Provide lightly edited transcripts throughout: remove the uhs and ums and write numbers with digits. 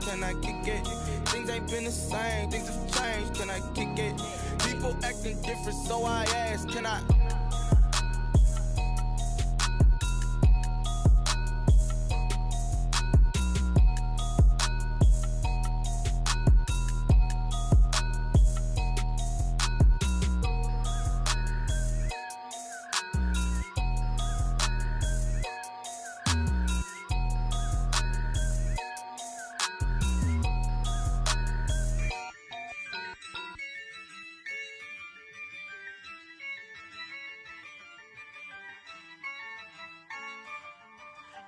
can I kick it? Things ain't been the same, things have changed, can I kick it? People acting different, so I ask, can I?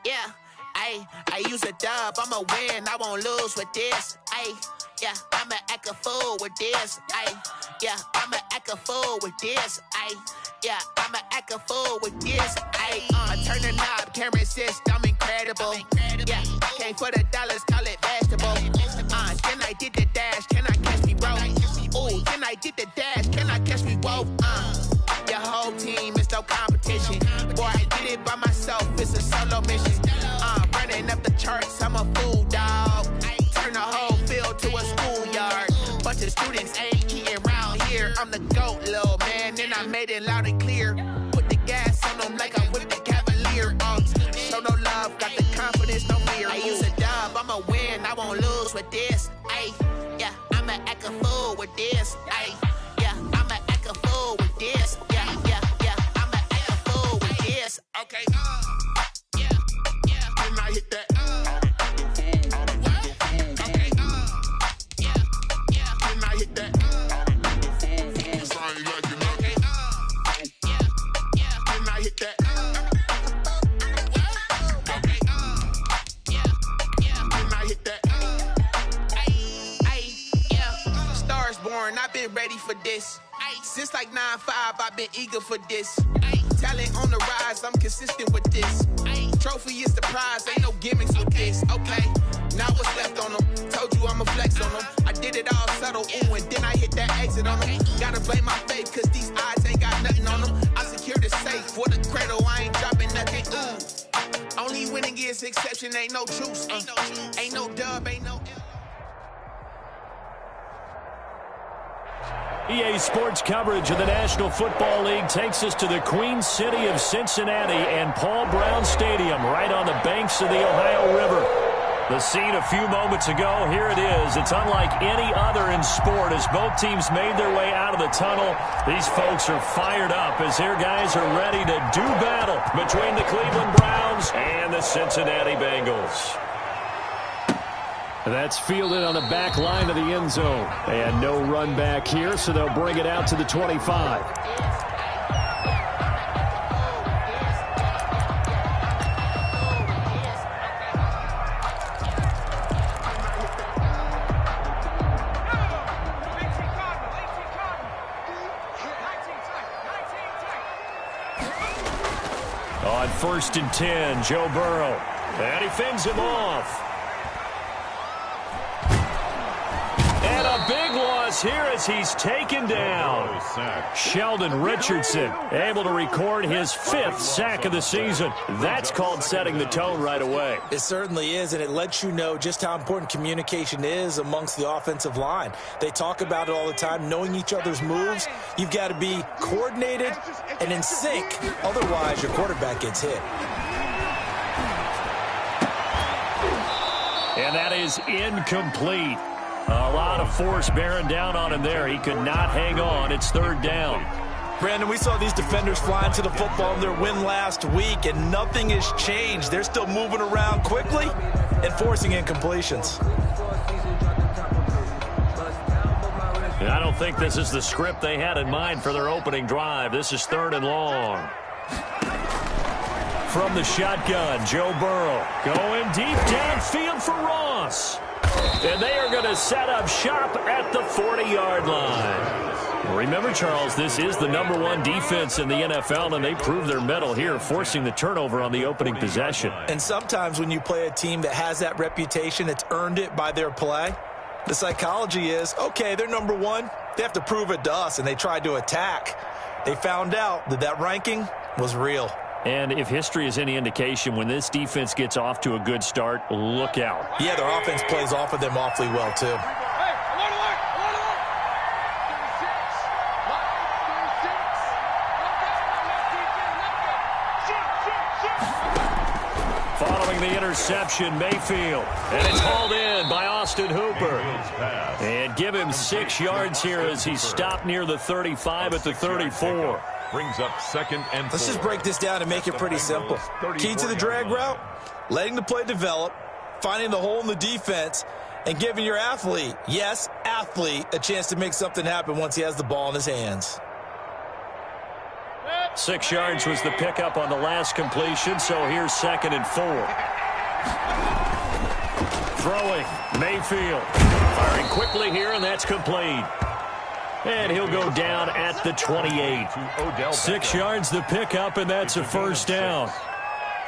Yeah, I use a dub, I'ma win, I won't lose with this. Yeah, I'ma act a fool with this. Yeah, I'ma act a fool with this. Yeah, I'ma act a fool with this. I turn the knob, camera assist, I'm incredible. Yeah, came for the dollars, call it vegetable. Then I did the dash, can I catch me, bro? Ooh, then I did the dash, can I catch me, whoa? Your whole team is no competition. Boy, I did it by myself, it's a solo mission. Running up the charts, I'm a fool, dog. Turn the whole field to a schoolyard. Bunch of students ain't eating round here. I'm the GOAT, little man, and I made it loud and clear. Put the gas on them like I'm with the Cavalier. Show no love, got the confidence, no fear. I use a dub, I'ma win, I won't lose with this. Yeah, I'ma act a fool with this. Yeah, I'ma act a fool with this. Yeah, I'ma act a fool with this. Okay, yeah, can I hit that? Okay, yeah, can I hit that? Okay, yeah, can I hit that? Okay, yeah, can I hit that? Yeah, Stars born, I've been ready for this. Since like 9-5, I've been eager for this. Talent on the rise, I'm consistent with this. Trophy is the prize, ain't no gimmicks with this. Okay, now what's left on them? Told you I'ma flex on them. I did it all subtle, ooh, and then I hit that exit on them. Gotta blame my faith, cause these odds ain't got nothing on them. I secure the safe for the cradle, I ain't dropping nothing, ooh. Only winning is exception, ain't no truce. Ain't no dub, ain't no... EA Sports coverage of the National Football League takes us to the Queen City of Cincinnati and Paul Brown Stadium right on the banks of the Ohio River. The scene a few moments ago, here it is. It's unlike any other in sport as both teams made their way out of the tunnel. These folks are fired up as their guys are ready to do battle between the Cleveland Browns and the Cincinnati Bengals. That's fielded on the back line of the end zone. And no run back here, so they'll bring it out to the 25. On 1st and 10, Joe Burrow. And he fends him off. And a big loss here as he's taken down. Sheldon Richardson able to record his 5th sack of the season. That's called setting the tone right away. It certainly is, and it lets you know just how important communication is amongst the offensive line. They talk about it all the time, knowing each other's moves. You've got to be coordinated and in sync. Otherwise, your quarterback gets hit. And that is incomplete. A lot of force bearing down on him there. He could not hang on. It's 3rd down. Brandon, we saw these defenders flying to the football in their win last week, and nothing has changed. They're still moving around quickly and forcing incompletions. I don't think this is the script they had in mind for their opening drive. This is 3rd and long. From the shotgun, Joe Burrow going deep downfield for Ross. And they are going to set up shop at the 40-yard line. Remember, Charles, this is the #1 defense in the NFL, and they prove their mettle here, forcing the turnover on the opening possession. And sometimes when you play a team that has that reputation, it's earned it by their play. The psychology is, okay, they're #1. They have to prove it to us, and they tried to attack. They found out that that ranking was real. And if history is any indication, when this defense gets off to a good start, look out. Yeah, their offense plays off of them awfully well, too. Following the interception, Mayfield. And it's hauled in by Austin Hooper. And give him 6 yards here as he's stopped near the 35 at the 34. Brings up 2nd and 4. Let's just break this down and make it pretty simple. Key to the drag route, letting the play develop, finding the hole in the defense, and giving your athlete, yes, athlete, a chance to make something happen once he has the ball in his hands. 6 yards was the pickup on the last completion, so here's 2nd and 4. Throwing, Mayfield. Firing quickly here, and that's complete. And he'll go down at the 28. 6 yards the pickup, and that's a first down.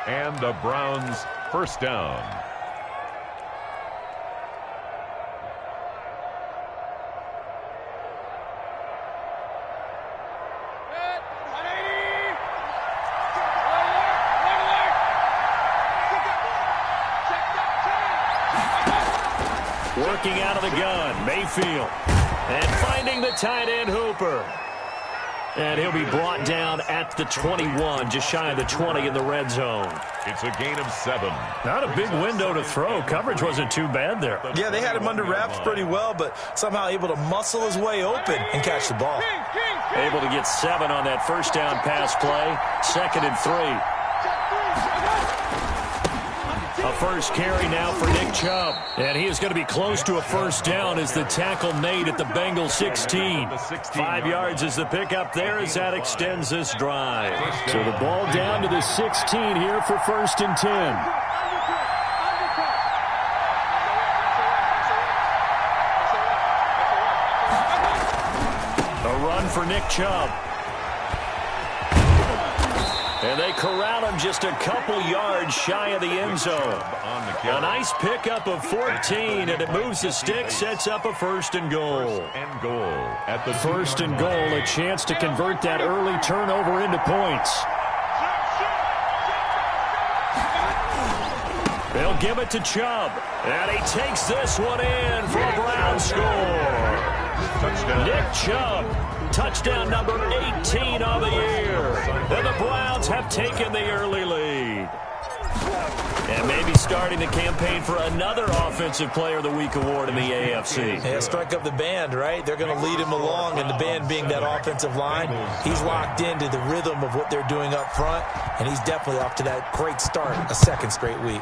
And the Browns first down. Working out of the gun, Mayfield. And finding the tight end, Hooper. And he'll be brought down at the 21, just shy of the 20 in the red zone. It's a gain of 7. Not a big window to throw. Coverage wasn't too bad there. Yeah, they had him under wraps pretty well, but somehow able to muscle his way open and catch the ball. Able to get 7 on that first down pass play. 2nd and 3. A first carry now for Nick Chubb. And he is going to be close to a first down as the tackle made at the Bengals 16. 5 yards is the pickup there as that extends this drive. So the ball down to the 16 here for 1st and 10. A run for Nick Chubb. And they corral him just a couple yards shy of the end zone. A nice pickup of 14, and it moves the stick, sets up a 1st and goal. At the 1st and goal, a chance to convert that early turnover into points. They'll give it to Chubb, and he takes this one in for a Brown score. Nick Chubb. Touchdown number 18 on the year. And the Browns have taken the early lead. And maybe starting the campaign for another Offensive Player of the Week award in the AFC. Yeah, strike up the band, right? They're going to lead him along, and the band being that offensive line, he's locked into the rhythm of what they're doing up front, and he's definitely off to that great start, a 2nd straight week.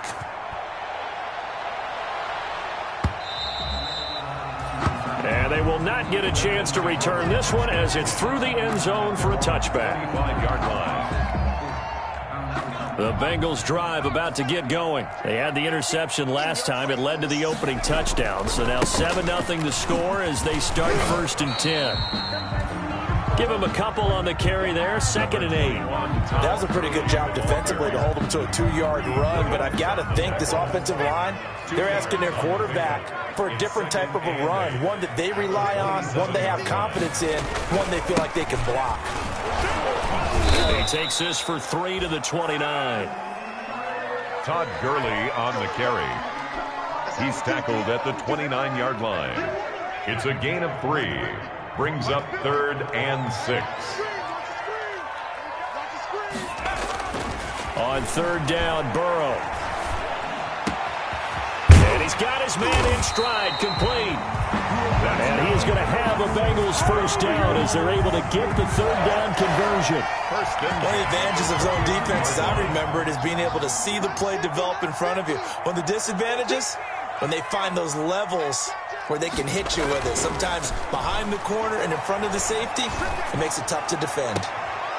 And they will not get a chance to return this one as it's through the end zone for a touchback. 5-yard line. The Bengals drive about to get going. They had the interception last time. It led to the opening touchdown. So now 7-0 to score as they start 1st and 10. Give him a couple on the carry there. 2nd and 8. That was a pretty good job defensively to hold him to a 2-yard run. But I've got to think this offensive line, they're asking their quarterback for a different type of a run. One that they rely on, one they have confidence in, one they feel like they can block. He takes this for 3 to the 29. Todd Gurley on the carry. He's tackled at the 29-yard line. It's a gain of 3. Brings up 3rd and 6. On 3rd down, Burrow. And he's got his man in stride, complete. And he is going to have a Bengals first down as they're able to get the 3rd down conversion. One of the advantages of zone defense, as I remember it, is being able to see the play develop in front of you. One of the disadvantages, when they find those levels where they can hit you with it. Sometimes behind the corner and in front of the safety, it makes it tough to defend.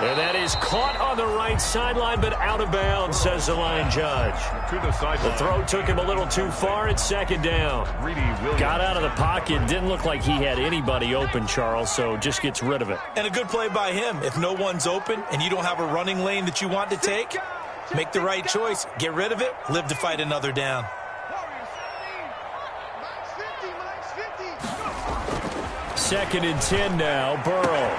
And that is caught on the right sideline, but out of bounds, says the line judge. The throw took him a little too far. It's 2nd down. Got out of the pocket. Didn't look like he had anybody open, Charles, so just gets rid of it. And a good play by him. If no one's open and you don't have a running lane that you want to take, make the right choice. Get rid of it. Live to fight another down. 2nd and 10 now. Burrow.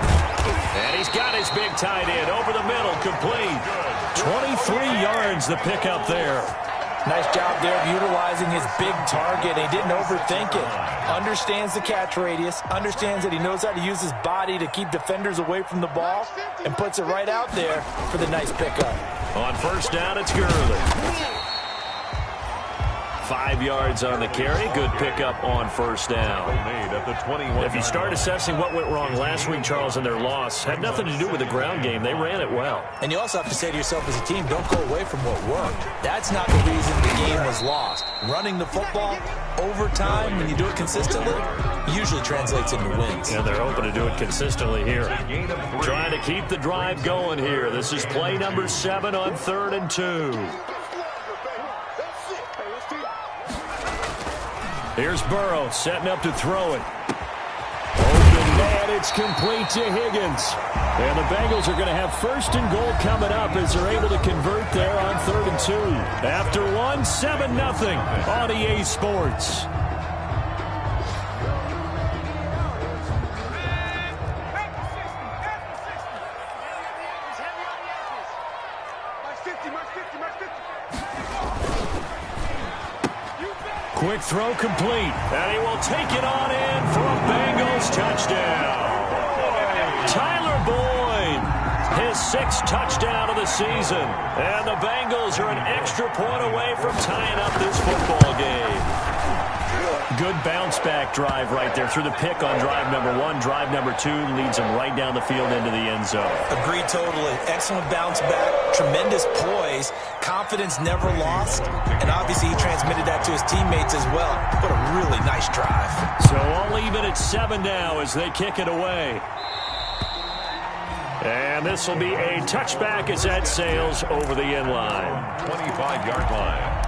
And he's got his big tight end over the middle, complete. 23 yards the pickup there. Nice job there of utilizing his big target. He didn't overthink it. Understands the catch radius, understands that he knows how to use his body to keep defenders away from the ball, and puts it right out there for the nice pickup. On first down, it's Gurley. 5 yards on the carry. Good pickup on first down. If you start assessing what went wrong last week, Charles, in their loss, had nothing to do with the ground game. They ran it well. And you also have to say to yourself as a team, don't go away from what worked. That's not the reason the game was lost. Running the football, overtime, when you do it consistently, usually translates into wins. And they're hoping to do it consistently here. Trying to keep the drive going here. This is play number 7 on 3rd and 2. Here's Burrow setting up to throw it. Open man, it's complete to Higgins. And the Bengals are going to have first and goal coming up as they're able to convert there on 3rd and 2. After 7-0 on EA Sports. Quick throw complete, and he will take it on in for a Bengals touchdown. Tyler Boyd, his 6th touchdown of the season, and the Bengals are an extra point away from tying up this football game. Good bounce-back drive right there through the pick on drive number 1. Drive number 2 leads him right down the field into the end zone. Agreed totally. Excellent bounce back, tremendous poise, confidence never lost, and obviously he transmitted that to his teammates as well. What a really nice drive. So all even at 7 now as they kick it away. And this will be a touchback as that sails over the end line. 25-yard line.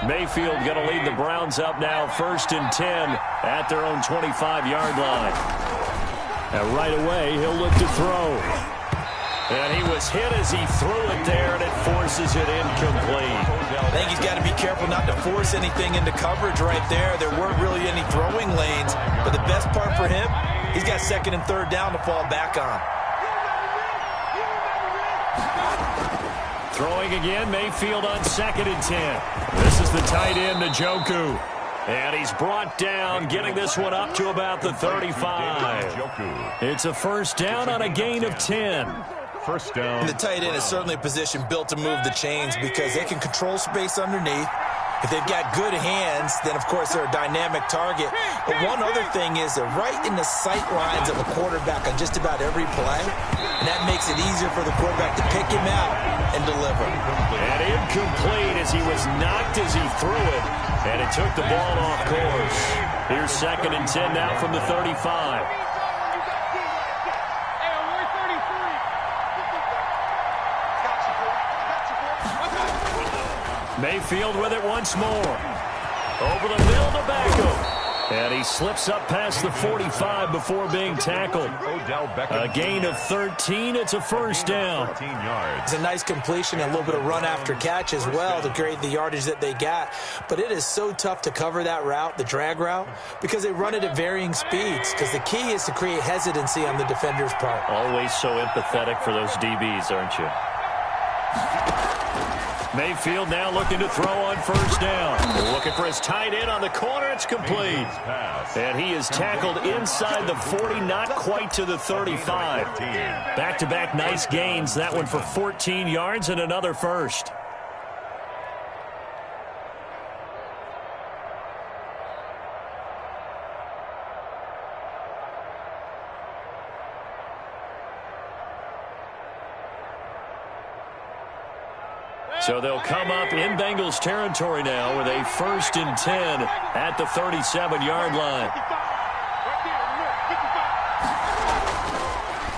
Mayfield going to lead the Browns up now, 1st and 10 at their own 25-yard line. And right away, he'll look to throw. And he was hit as he threw it there, and it forces it incomplete. I think he's got to be careful not to force anything into coverage right there. There weren't really any throwing lanes, but the best part for him, he's got 2nd and 3rd down to fall back on. Throwing again, Mayfield on 2nd and 10. This is the tight end, Njoku. And he's brought down, getting this one up to about the 35. It's a first down on a gain of 10. First down. And the tight end is certainly a position built to move the chains because they can control space underneath. If they've got good hands, then, of course, they're a dynamic target. But one other thing is they're right in the sight lines of a quarterback on just about every play, and that makes it easier for the quarterback to pick him out and deliver. And incomplete as he was knocked as he threw it, and it took the ball off course. Here's 2nd and 10 now from the 35. Mayfield with it once more. Over the middle to Beckham. And he slips up past the 45 before being tackled. A gain of 13. It's a first down. It's a nice completion and a little bit of run after catch as well to create the yardage that they got. But it is so tough to cover that route, the drag route, because they run it at varying speeds. Because the key is to create hesitancy on the defender's part. Always so empathetic for those DBs, aren't you? Mayfield now looking to throw on first down. They're looking for his tight end on the corner. It's complete. And he is tackled inside the 40, not quite to the 35. Back-to-back nice gains. That one for 14 yards and another first. So they'll come up in Bengals territory now with a 1st and 10 at the 37-yard line.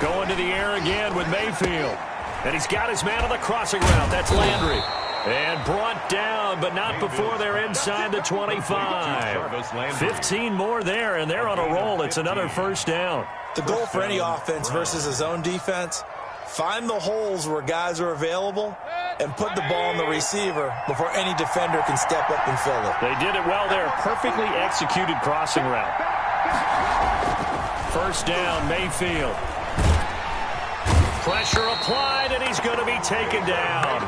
Going to the air again with Mayfield. And he's got his man on the crossing route. That's Landry. And brought down, but not before they're inside the 25. 15 more there, and they're on a roll. It's another first down. The goal for any offense versus his own defense, find the holes where guys are available and put the ball on the receiver before any defender can step up and fill it. They did it well there. Perfectly executed crossing route. First down, Mayfield. Pressure applied, and he's going to be taken down.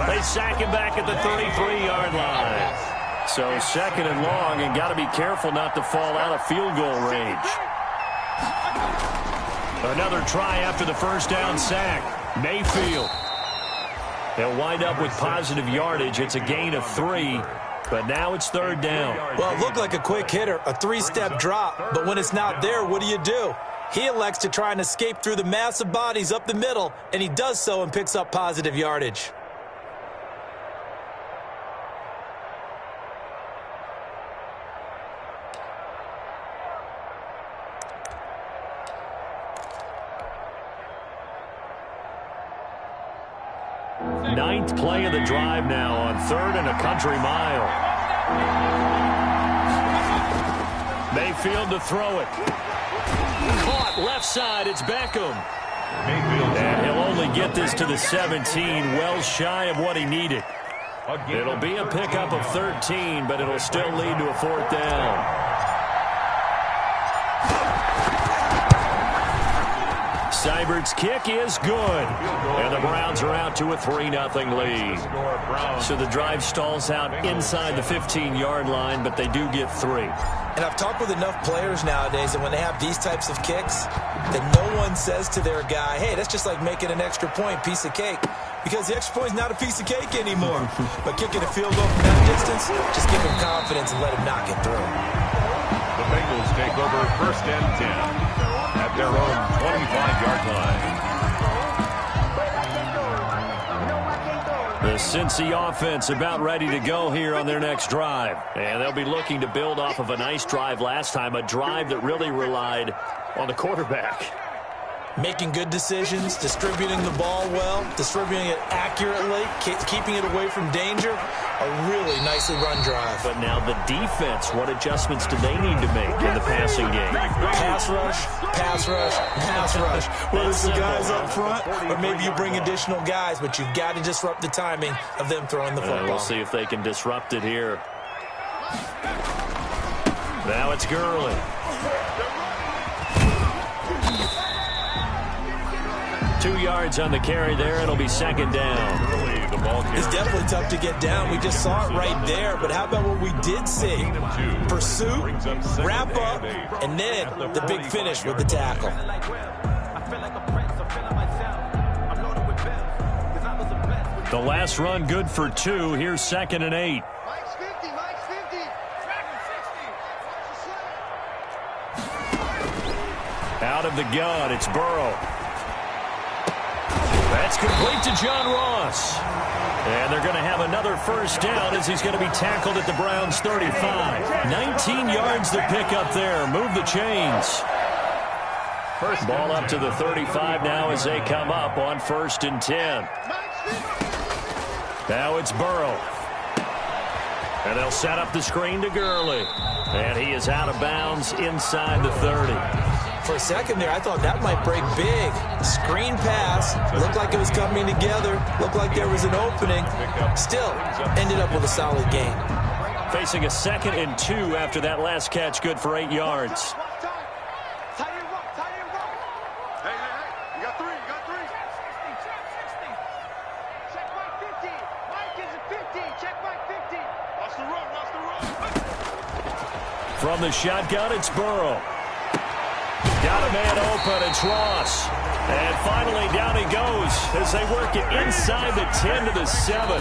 They sack him back at the 33-yard line. So second and long, and got to be careful not to fall out of field goal range. Another try after the first down sack. Mayfield. They'll wind up with positive yardage. It's a gain of 3, but now it's third down. Well, it looked like a quick hitter, a 3-step drop, but when it's not there, what do? He elects to try and escape through the mass of bodies up the middle, and he does so and picks up positive yardage. Ninth play of the drive now on 3rd and a country mile. Mayfield to throw it. Caught left side. It's Beckham. And he'll only get this to the 17, well shy of what he needed. It'll be a pickup of 13, but it'll still lead to a 4th down. Seibert's kick is good. And the Browns are out to a 3-0 lead. So the drive stalls out inside the 15-yard line, but they do get 3. And I've talked with enough players nowadays that when they have these types of kicks, that no one says to their guy, hey, that's just like making an extra point, piece of cake. Because the extra point is not a piece of cake anymore. But kicking a field goal from that distance, just give him confidence and let him knock it through. The Bengals take over 1st and 10 at their own 25-yard line. The Cincy offense about ready to go here on their next drive. And they'll be looking to build off of a nice drive last time, a drive that really relied on the quarterback. Making good decisions, distributing the ball well, distributing it accurately, keeping it away from danger. A really nicely run drive. But now the defense, what adjustments do they need to make in the passing game? Pass rush, pass rush, pass rush. Whether it's the guys up front or maybe you bring additional guys, but you've got to disrupt the timing of them throwing the football. We'll see if they can disrupt it here. Now it's Gurley. Two yards on the carry there. It'll be second down. It's definitely tough to get down. We just saw it right there. But how about what we did see? Pursuit, wrap up, and then the big finish with the tackle. The last run good for 2. Here's 2nd and 8. Out of the gun, it's Burrow. That's complete to John Ross. And they're going to have another first down as he's going to be tackled at the Browns' 35. 19 yards to pick up there. Move the chains. First ball up to the 35 now as they come up on 1st and 10. Now it's Burrow. And they'll set up the screen to Gurley. And he is out of bounds inside the 30. For a second there, I thought that might break big. Screen pass. Looked like it was coming together. Looked like there was an opening. Still, ended up with a solid gain. Facing a 2nd and 2 after that last catch, good for 8 yards. From the shotgun, it's Burrow. Got a man open, it's Ross. And finally, down he goes as they work it inside the 10 to the 7.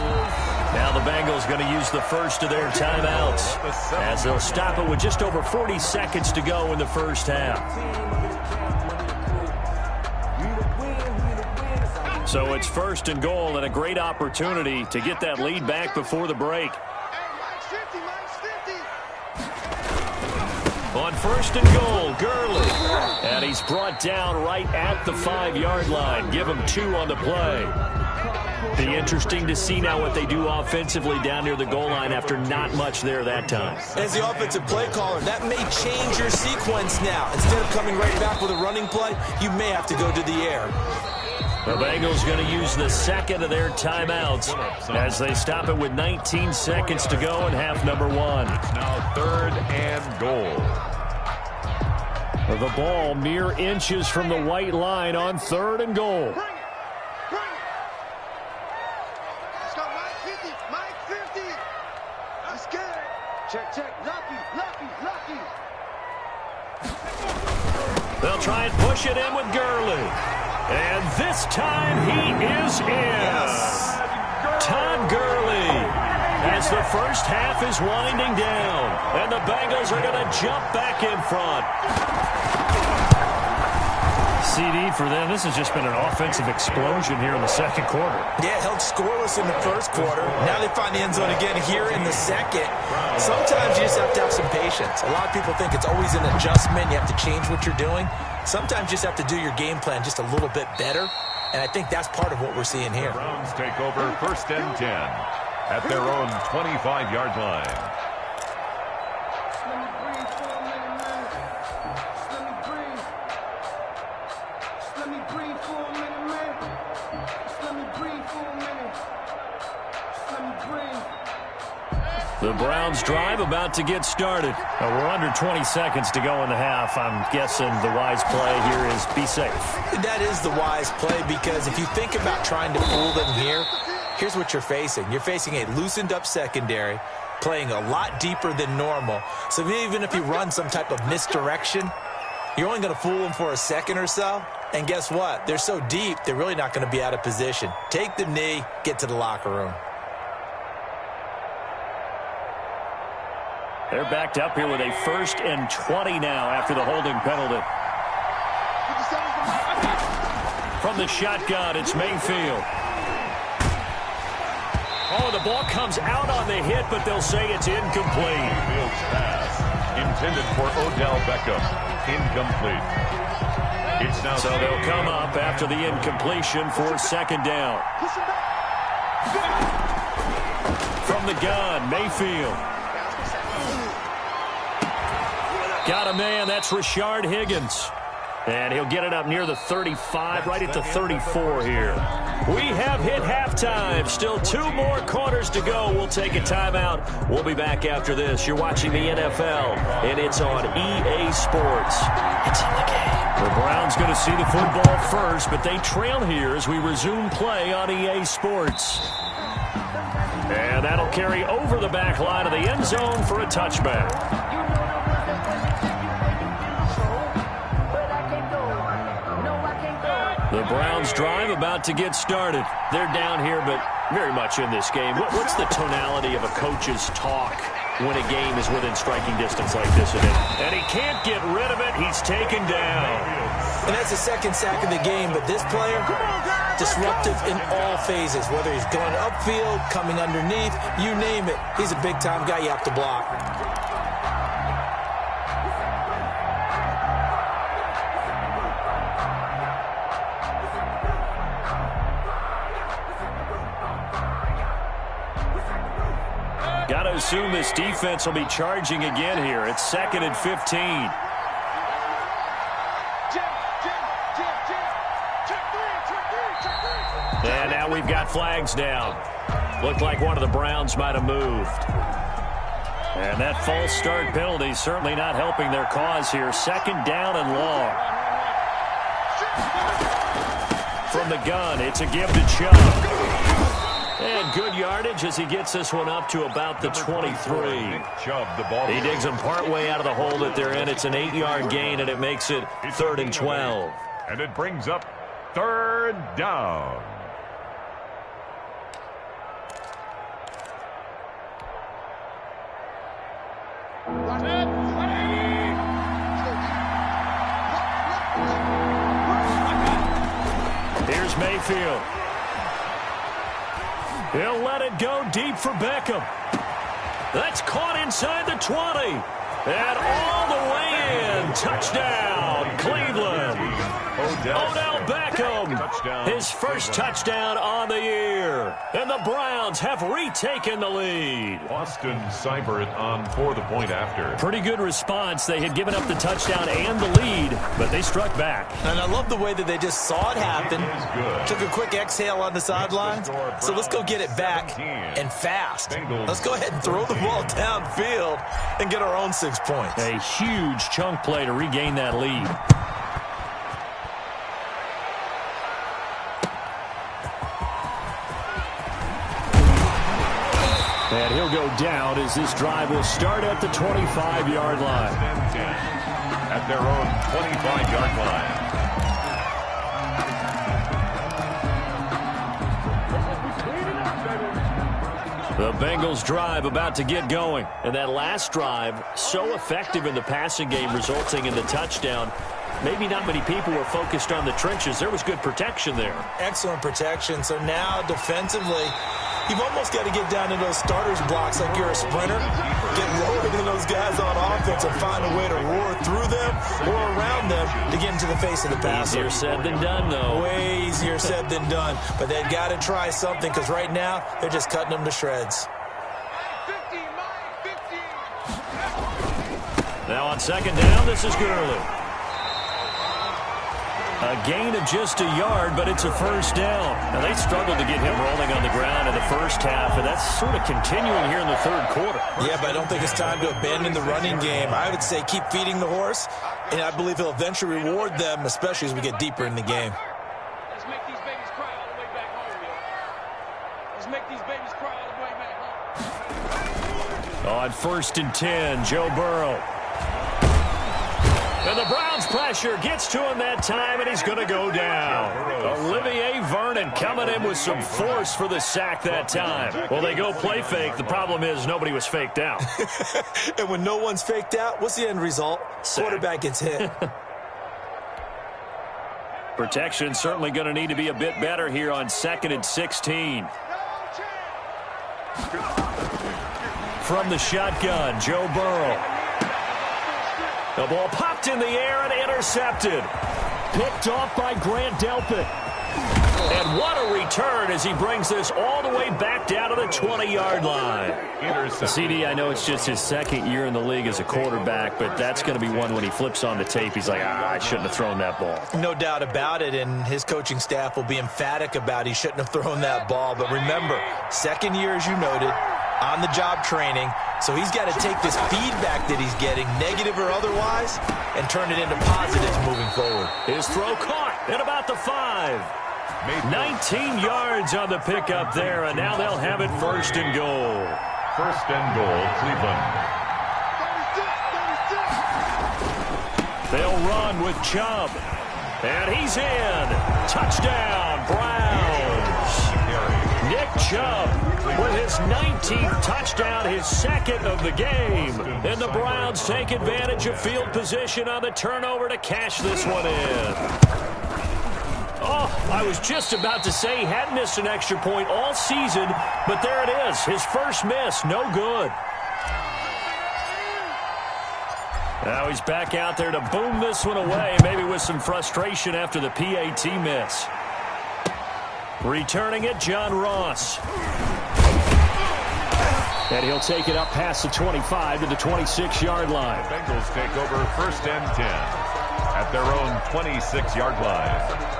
Now the Bengals going to use the first of their timeouts as they'll stop it with just over 40 seconds to go in the first half. So it's 1st and goal and a great opportunity to get that lead back before the break. On 1st and goal, Gurley. And he's brought down right at the 5-yard line. Give him 2 on the play. Be interesting to see now what they do offensively down near the goal line after not much there that time. As the offensive play caller, that may change your sequence now. Instead of coming right back with a running play, you may have to go to the air. The Bengals going to use the second of their timeouts as they stop it with 19 seconds to go in half number 1. It's now 3rd and goal. The ball mere inches from the white line on 3rd and goal. Let's go, Mike 50, Mike 50. Let's get it. Check, check. Lucky. They'll try and push it in with Gurley. And this time he is in. Yes. Todd Gurley, as the first half is winding down. And the Bengals are going to jump back in front. CD for them. This has just been an offensive explosion here in the second quarter. Yeah, held scoreless in the first quarter. Now they find the end zone again here in the second. Sometimes you just have to have some patience. A lot of people think it's always an adjustment. You have to change what you're doing. Sometimes you just have to do your game plan just a little bit better. And I think that's part of what we're seeing here. The Browns take over 1st and 10 at their own 25-yard line. The Browns drive about to get started. We're under 20 seconds to go in the half. I'm guessing the wise play here is be safe. That is the wise play, because if you think about trying to fool them here, here's what you're facing. You're facing a loosened up secondary, playing a lot deeper than normal. So even if you run some type of misdirection, you're only going to fool them for a second or so. And guess what? They're so deep, they're really not going to be out of position. Take the knee, get to the locker room. They're backed up here with a 1st and 20 now after the holding penalty. From the shotgun, it's Mayfield. Oh, the ball comes out on the hit, but they'll say it's incomplete. Mayfield's pass intended for Odell Beckham. Incomplete. It's now so they'll come up after the incompletion for 2nd down. From the gun, Mayfield. Got a man, that's Rashard Higgins. And he'll get it up near the 35, right at the 34 here. We have hit halftime. Still 2 more quarters to go. We'll take a timeout. We'll be back after this. You're watching the NFL, and it's on EA Sports. It's in the game. The Browns going to see the football first, but they trail here as we resume play on EA Sports. And that'll carry over the back line of the end zone for a touchback. The Browns drive about to get started. They're down here, but very much in this game. What's the tonality of a coach's talk when a game is within striking distance like this? And he can't get rid of it. He's taken down. And that's the 2nd sack of the game, but this player, disruptive in all phases, whether he's going upfield, coming underneath, you name it. He's a big-time guy you have to block. Got to assume this defense will be charging again here. It's 2nd and 15. And now we've got flags down. Looked like one of the Browns might have moved. And that false start penalty certainly not helping their cause here. 2nd down and long. From the gun, it's a give to Chubb. And good yardage as he gets this one up to about the 23. He digs him partway out of the hole that they're in. It's an 8-yard gain, and it makes it 3rd and 12. And it brings up 3rd down. Here's Mayfield. He'll let it go deep for Beckham. That's caught inside the 20. And all the way in. Touchdown, Cleveland. Odell Beckham, his first touchdown on the year. And the Browns have retaken the lead. Austin Seibert on for the point after. Pretty good response. They had given up the touchdown and the lead, but they struck back. And I love the way that they just saw it happen. Took a quick exhale on the sidelines. So let's go get it back and fast. Let's go ahead and throw the ball downfield and get our own 6 points. A huge chunk play to regain that lead. And he'll go down as this drive will start at the 25-yard line. At their own 25-yard line. The Bengals drive about to get going. And that last drive, so effective in the passing game, resulting in the touchdown. Maybe not many people were focused on the trenches. There was good protection there. Excellent protection. So now defensively, you've almost got to get down to those starters blocks like you're a sprinter. Get rolling in those guys on offense and find a way to roar through them or around them to get into the face of the passer. Easier said than done, though. Way easier said than done. But they've got to try something because right now they're just cutting them to shreds. Now on second down, this is Gurley. A gain of just a yard, but it's a first down. Now, they struggled to get him rolling on the ground in the first half, and that's sort of continuing here in the third quarter. Yeah, but I don't think it's time to abandon the running game. I would say keep feeding the horse, and I believe he'll eventually reward them, especially as we get deeper in the game. Let's make these babies cry all the way back home, yo. Let's make these babies cry all the way back home. On 1st and 10, Joe Burrow. And the Browns pressure gets to him that time, and he's going to go down. Olivier Vernon coming in with some force for the sack that time. Well, they go play fake. The problem is nobody was faked out. And when no one's faked out, what's the end result? Sack. Quarterback gets hit. Protection certainly going to need to be a bit better here on 2nd and 16. From the shotgun, Joe Burrow. The ball popped in the air and intercepted. Picked off by Grant Delpit. And what a return as he brings this all the way back down to the 20-yard line. CD, I know it's just his second year in the league as a quarterback, but that's going to be one when he flips on the tape. He's like, I shouldn't have thrown that ball. No doubt about it, and his coaching staff will be emphatic about he shouldn't have thrown that ball. But remember, second year, as you noted, on-the-job training, so he's got to take this feedback that he's getting, negative or otherwise, and turn it into positives moving forward. His throw caught at about the 5. 19 yards on the pickup there, and now they'll have it 1st and goal. 1st and goal, Cleveland. They'll run with Chubb. And he's in. Touchdown, Browns. Nick Chubb with his 19th touchdown, his 2nd of the game. And the Browns take advantage of field position on the turnover to cash this one in. Oh, I was just about to say he hadn't missed an extra point all season, but there it is. His first miss, no good. Now he's back out there to boom this one away, maybe with some frustration after the PAT miss. Returning it, John Ross. And he'll take it up past the 25 to the 26-yard line. The Bengals take over 1st and 10 at their own 26-yard line.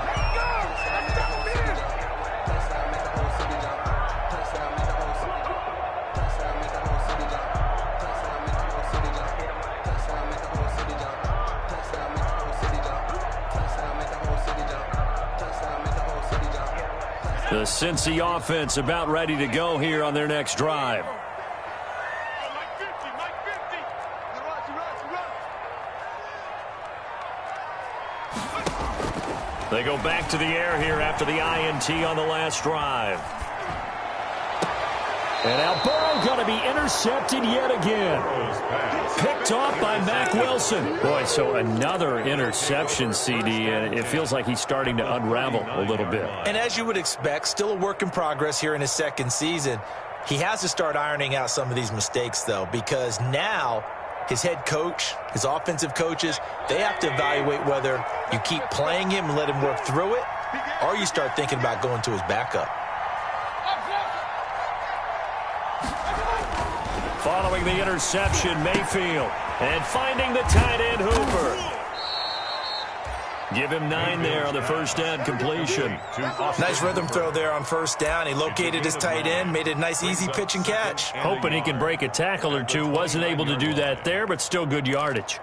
The Cincy offense about ready to go here on their next drive. They go back to the air here after the INT on the last drive. And now Burrow going to be intercepted yet again. Picked off by Mack Wilson. Boy, so another interception, CD, and it feels like he's starting to unravel a little bit. And as you would expect, still a work in progress here in his 2nd season. He has to start ironing out some of these mistakes, though, because now his head coach, his offensive coaches, they have to evaluate whether you keep playing him and let him work through it, or you start thinking about going to his backup. Following the interception, Mayfield. And finding the tight end, Hooper. Give him 9 there on the first down completion. Nice rhythm throw there on first down. He located his tight end, made it a nice easy pitch and catch. Hoping he can break a tackle or two. Wasn't able to do that there, but still good yardage.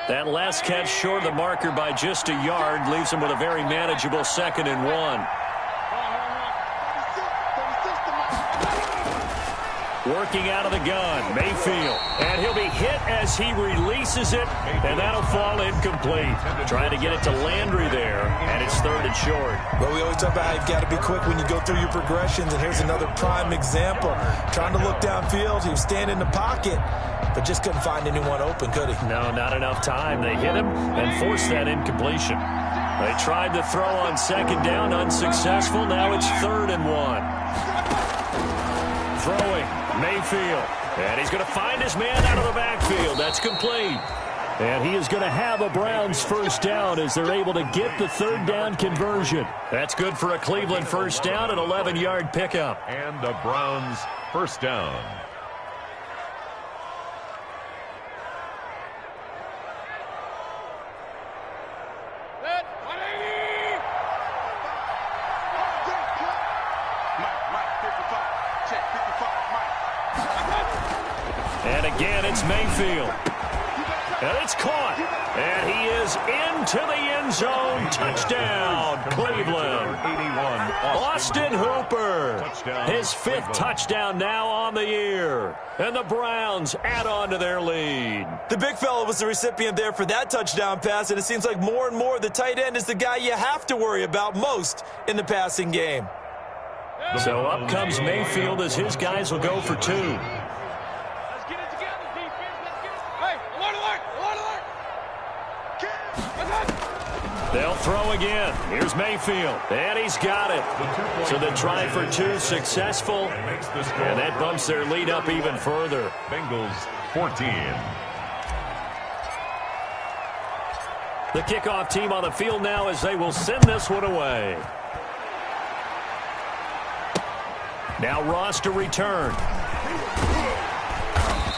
That last catch short of the marker by just a yard leaves him with a very manageable 2nd and 1. Working out of the gun, Mayfield. And he'll be hit as he releases it, and that'll fall incomplete. Trying to get it to Landry there, and it's 3rd and short. Well, we always talk about how you've got to be quick when you go through your progressions, and here's another prime example. Trying to look downfield, he was standing in the pocket, but just couldn't find anyone open, could he? No, not enough time. They hit him and forced that incompletion. They tried to throw on 2nd down, unsuccessful. Now it's 3rd and 1. Throwing, Mayfield. And he's going to find his man out of the backfield. That's complete. And he is going to have a Browns first down as they're able to get the 3rd down conversion. That's good for a Cleveland first down, an 11-yard pickup. And the Browns first down. And again, it's Mayfield. And it's caught. And he is into the end zone. Touchdown, Cleveland. 81, Austin Hooper. His 5th touchdown now on the year. And the Browns add on to their lead. The big fella was the recipient there for that touchdown pass, and it seems like more and more the tight end is the guy you have to worry about most in the passing game. So up comes Mayfield as his guys will go for 2. They'll throw again. Here's Mayfield. And he's got it. So the try for 2 successful. And that bumps their lead up even further. Bengals 14. The kickoff team on the field now as they will send this one away. Now Ross to return.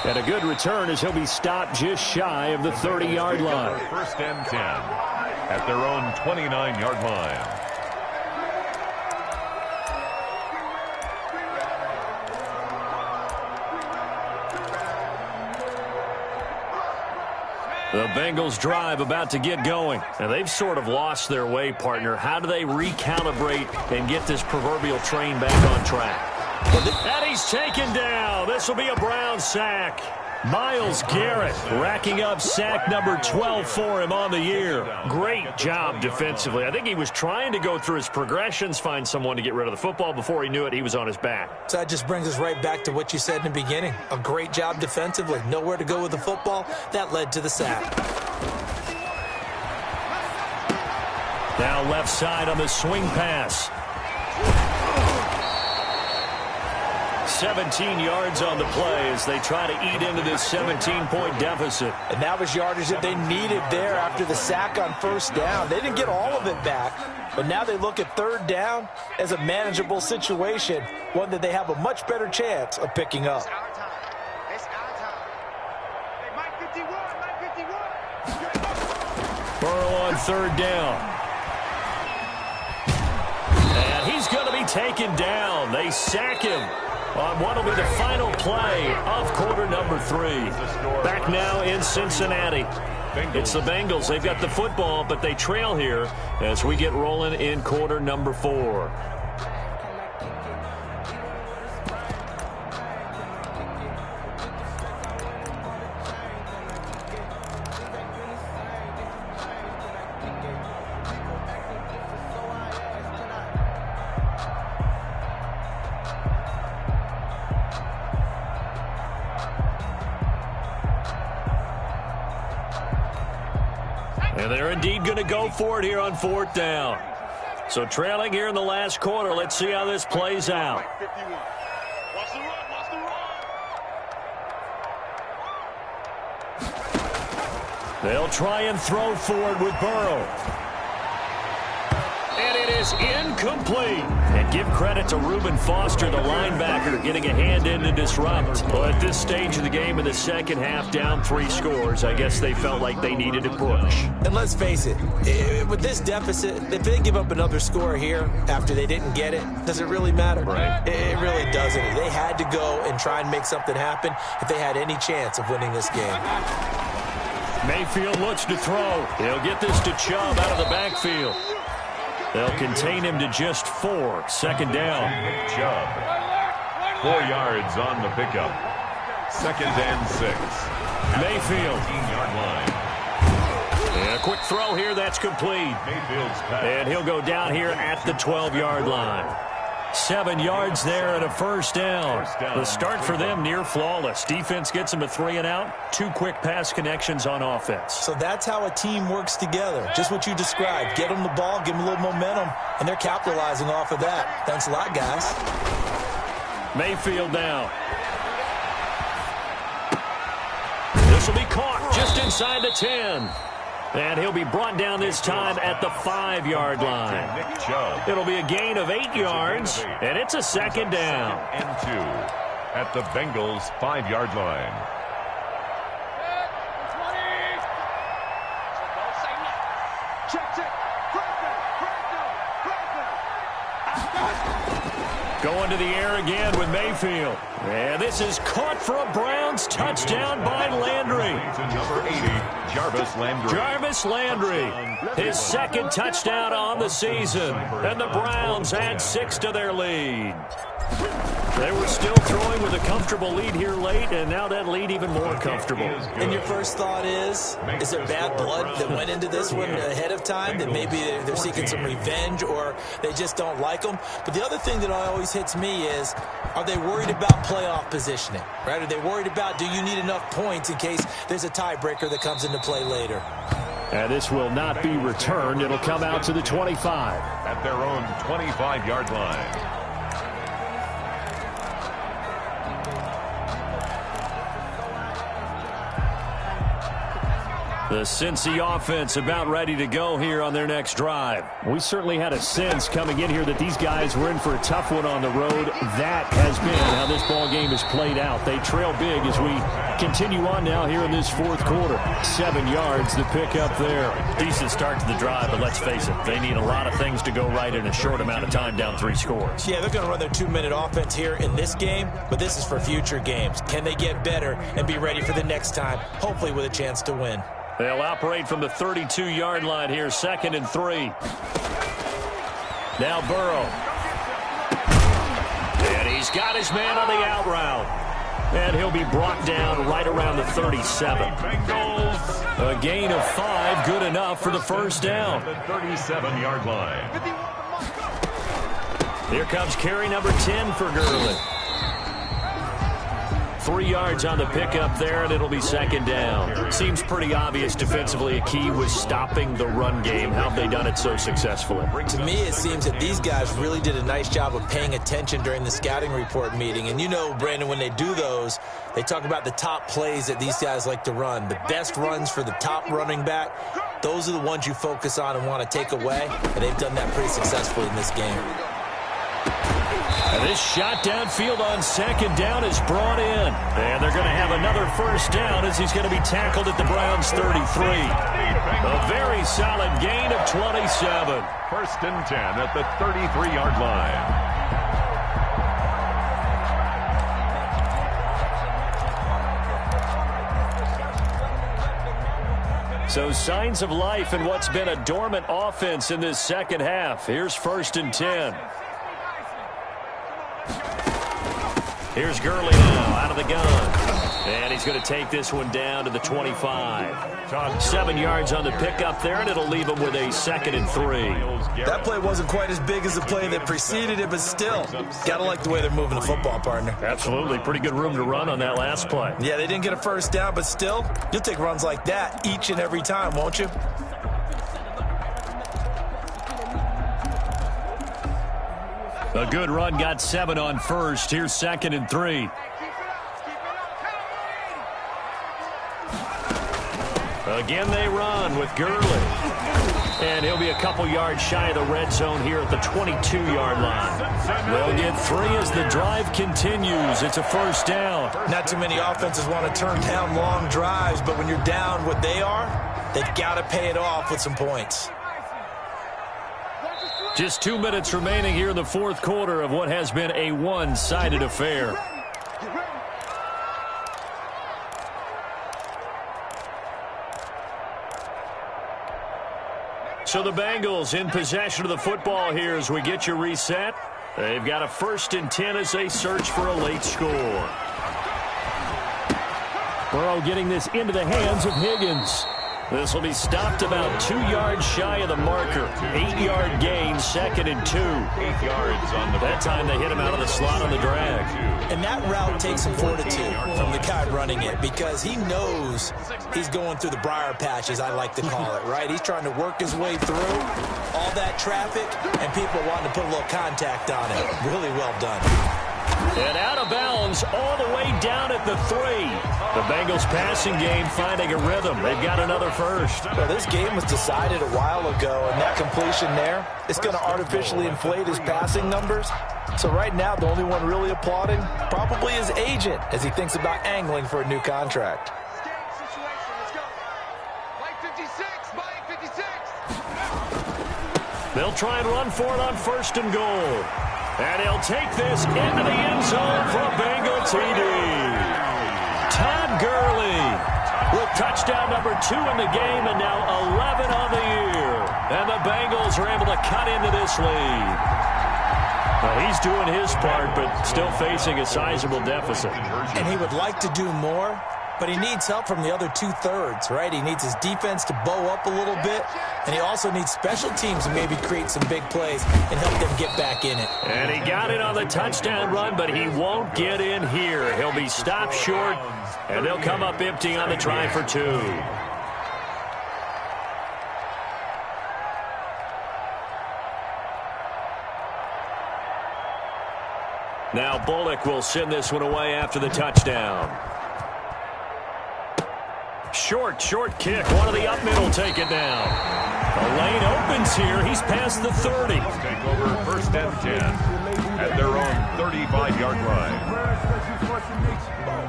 And a good return as he'll be stopped just shy of the 30-yard line. 1st and 10 at their own 29-yard line. The Bengals drive about to get going. And they've sort of lost their way, partner. How do they recalibrate and get this proverbial train back on track? And he's taken down. This will be a Brown sack. Myles Garrett racking up sack number 12 for him on the year. Great job defensively. I think he was trying to go through his progressions, find someone to get rid of the football. Before he knew it, he was on his back. So that just brings us right back to what you said in the beginning. A great job defensively. Nowhere to go with the football. That led to the sack. Now left side on the swing pass. 17 yards on the play as they try to eat into this 17-point deficit. And that was yardage that they needed there after the sack on first down. They didn't get all of it back, but now they look at 3rd down as a manageable situation, one that they have a much better chance of picking up. Burrow on 3rd down. And he's going to be taken down. They sack him on what will be the final play of quarter number 3. Back now in Cincinnati. It's the Bengals. They've got the football, but they trail here as we get rolling in quarter number 4. And they're indeed going to go for it here on 4th down. So trailing here in the last quarter. Let's see how this plays out. Watch the run, watch the run. They'll try and throw forward with Burrow. And it is incomplete. And give credit to Reuben Foster, the linebacker, getting a hand in to disrupt. But at this stage of the game in the second half, down 3 scores, I guess they felt like they needed to push. And let's face it, with this deficit, if they give up another score here after they didn't get it, does it really matter? Right. It really doesn't. They had to go and try and make something happen if they had any chance of winning this game. Mayfield looks to throw. He'll get this to Chubb out of the backfield. They'll contain him to just 4. 2nd down. Chubb. 4 yards on the pickup. 2nd and 6. Mayfield. 15-yard line. And a quick throw here. That's complete. Mayfield's pass. And he'll go down here at the 12-yard line. 7 yards there and a 1st down. The start for them near flawless. Defense gets them a 3 and out. 2 quick pass connections on offense. So that's how a team works together. Just what you described. Get them the ball, give them a little momentum, and they're capitalizing off of that. Thanks a lot, guys. Mayfield now. This will be caught just inside the 10. And he'll be brought down this time at the 5-yard line. It'll be a gain of 8 yards, and it's a 2nd down. And 2 at the Bengals' 5-yard line. Going to the air again with Mayfield. And this is caught for a Browns touchdown by Landry. Number 80, Jarvis Landry. Jarvis Landry, his 2nd touchdown on the season. And the Browns add 6 to their lead. They were still throwing with a comfortable lead here late, and now that lead even more comfortable. And your first thought is there bad blood that went into this one ahead of time, that maybe they're seeking some revenge or they just don't like them? But the other thing that always hits me is, are they worried about playoff positioning? Right? Are they worried about, do you need enough points in case there's a tiebreaker that comes into play later? And this will not be returned. It'll come out to the 25. At their own 25-yard line. The Cincy offense about ready to go here on their next drive. We certainly had a sense coming in here that these guys were in for a tough one on the road. That has been how this ball game has played out. They trail big as we continue on now here in this 4th quarter. 7 yards, the pick up there. Decent start to the drive, but let's face it, they need a lot of things to go right in a short amount of time, down 3 scores. Yeah, they're going to run their 2-minute offense here in this game, but this is for future games. Can they get better and be ready for the next time, hopefully with a chance to win? They'll operate from the 32-yard line here, 2nd and 3. Now Burrow. And he's got his man on the out route. And he'll be brought down right around the 37. A gain of 5, good enough for the 1st down. The 37-yard line. Here comes carry number 10 for Gurley. 3 yards on the pickup there, and it'll be 2nd down. Seems pretty obvious defensively a key was stopping the run game. How have they done it so successfully? To me, it seems that these guys really did a nice job of paying attention during the scouting report meeting. And you know, Brandon, when they do those, they talk about the top plays that these guys like to run. The best runs for the top running back, those are the ones you focus on and want to take away. And they've done that pretty successfully in this game. And this shot downfield on 2nd down is brought in. And they're going to have another 1st down as he's going to be tackled at the Browns' 33. A very solid gain of 27. 1st and 10 at the 33-yard line. So signs of life in what's been a dormant offense in this second half. Here's 1st and 10. Here's Gurley now out of the gun. And he's going to take this one down to the 25. 7 yards on the pickup there, and it'll leave him with a 2nd and 3. That play wasn't quite as big as the play that preceded it, but still, got to like the way they're moving the football, partner. Absolutely. Pretty good room to run on that last play. Yeah, they didn't get a 1st down, but still, you'll take runs like that each and every time, won't you? A good run got 7 on first. Here's 2nd and 3. Again they run with Gurley. And he'll be a couple yards shy of the red zone here at the 22-yard line. They'll get 3 as the drive continues. It's a first down. Not too many offenses want to turn down long drives, but when you're down what they are, they've got to pay it off with some points. Just 2 minutes remaining here in the fourth quarter of what has been a one-sided affair. So the Bengals in possession of the football here as we get you reset. They've got a 1st and 10 as they search for a late score. Burrow getting this into the hands of Higgins. This will be stopped about 2 yards shy of the marker. 8-yard gain, 2nd and 2. 8 yards on the that time they hit him out of the slot on the drag. And that route takes some fortitude from the guy running it because he knows he's going through the briar patches, I like to call it, right? He's trying to work his way through all that traffic and people wanting to put a little contact on it. Really well done. And out of bounds all the way down at the 3. The Bengals passing game finding a rhythm. They've got another first. Well, this game was decided a while ago, and that completion there is going to artificially inflate his passing numbers. So right now, the only one really applauding probably his agent as he thinks about angling for a new contract. They'll try and run for it on 1st and goal. And he'll take this into the end zone for a Bengal TD. Todd Gurley with touchdown number 2 in the game and now 11 on the year. And the Bengals are able to cut into this lead. Well, he's doing his part, but still facing a sizable deficit. And he would like to do more, but he needs help from the other 2/3, right? He needs his defense to bow up a little bit, and he also needs special teams to maybe create some big plays and help them get back in it. And he got it on the touchdown run, but he won't get in here. He'll be stopped short, and they'll come up empty on the try for 2. Now Bullock will send this one away after the touchdown. Short kick. One of the up middle take it down. The lane opens here. He's past the 30. Take over 1st and 10 at their own 35-yard line.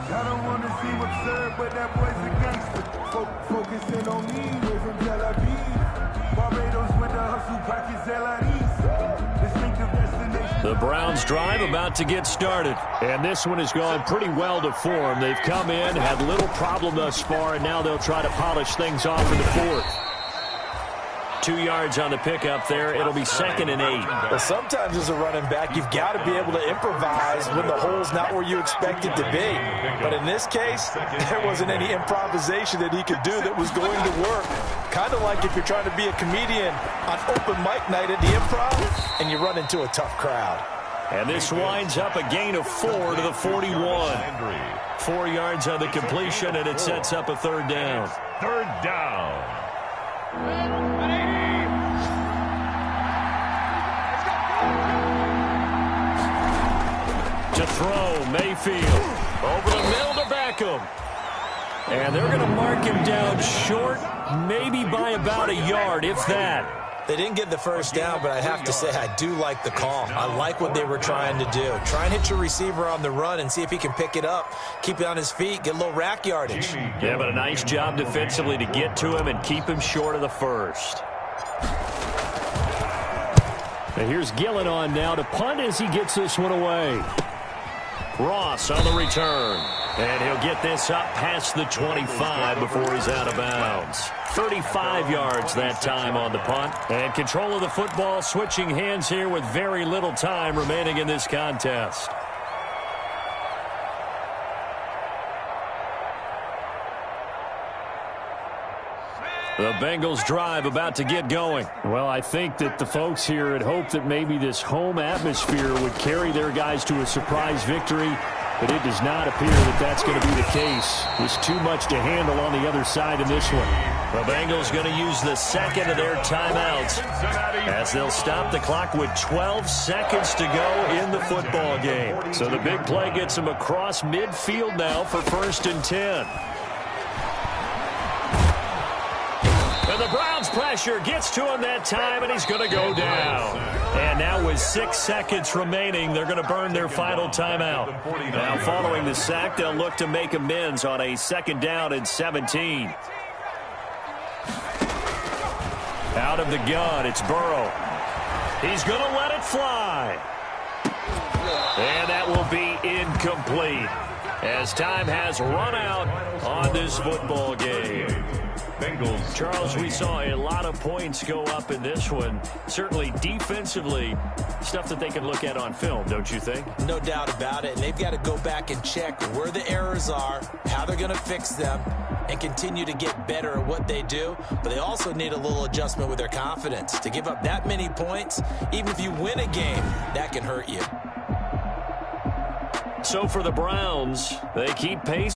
I don't want to seem absurd, but that boy's a gangster. Focusing on me, way from Tel Aviv. Barbados with the hustle, pockets LIDs. Distinctive destination. The Browns drive about to get started. And this one has gone pretty well to form. They've come in, had little problem thus far, and now they'll try to polish things off in the 4th. 2 yards on the pickup there. It'll be 2nd and 8. Well, sometimes as a running back, you've got to be able to improvise when the hole's not where you expect it to be. But in this case, there wasn't any improvisation that he could do that was going to work. Kind of like if you're trying to be a comedian on open mic night at the Improv and you run into a tough crowd. And this winds up a gain of 4 to the 41. 4 yards on the completion, and it sets up a 3rd down. 3rd down. To throw, Mayfield. Over the middle to Beckham. And they're going to mark him down short, maybe by about a yard, if that. They didn't get the first down, but I have to say I do like the call. I like what they were trying to do. Try and hit your receiver on the run and see if he can pick it up, keep it on his feet, get a little rack yardage. Yeah, but a nice job defensively to get to him and keep him short of the first. And here's Gillen on now to punt as he gets this one away. Ross on the return. And he'll get this up past the 25 before he's out of bounds. 35 yards that time on the punt. And control of the football switching hands here with very little time remaining in this contest. The Bengals drive about to get going. Well, I think that the folks here had hoped that maybe this home atmosphere would carry their guys to a surprise victory. but it does not appear that that's going to be the case. There's too much to handle on the other side in this one. The Bengals going to use the second of their timeouts as they'll stop the clock with 12 seconds to go in the football game. So the big play gets them across midfield now for 1st and 10. And the Browns pressure gets to him that time, and he's going to go down. And now with 6 seconds remaining, they're going to burn their final timeout. Now following the sack, they'll look to make amends on a 2nd down and 17. Out of the gun, it's Burrow. He's going to let it fly. And that will be incomplete as time has run out on this football game. Bengals. Charles, we saw a lot of points go up in this one. Certainly defensively, stuff that they can look at on film, don't you think? No doubt about it. And they've got to go back and check where the errors are, how they're going to fix them, and continue to get better at what they do. But they also need a little adjustment with their confidence. To give up that many points, even if you win a game, that can hurt you. So for the Browns, they keep pace.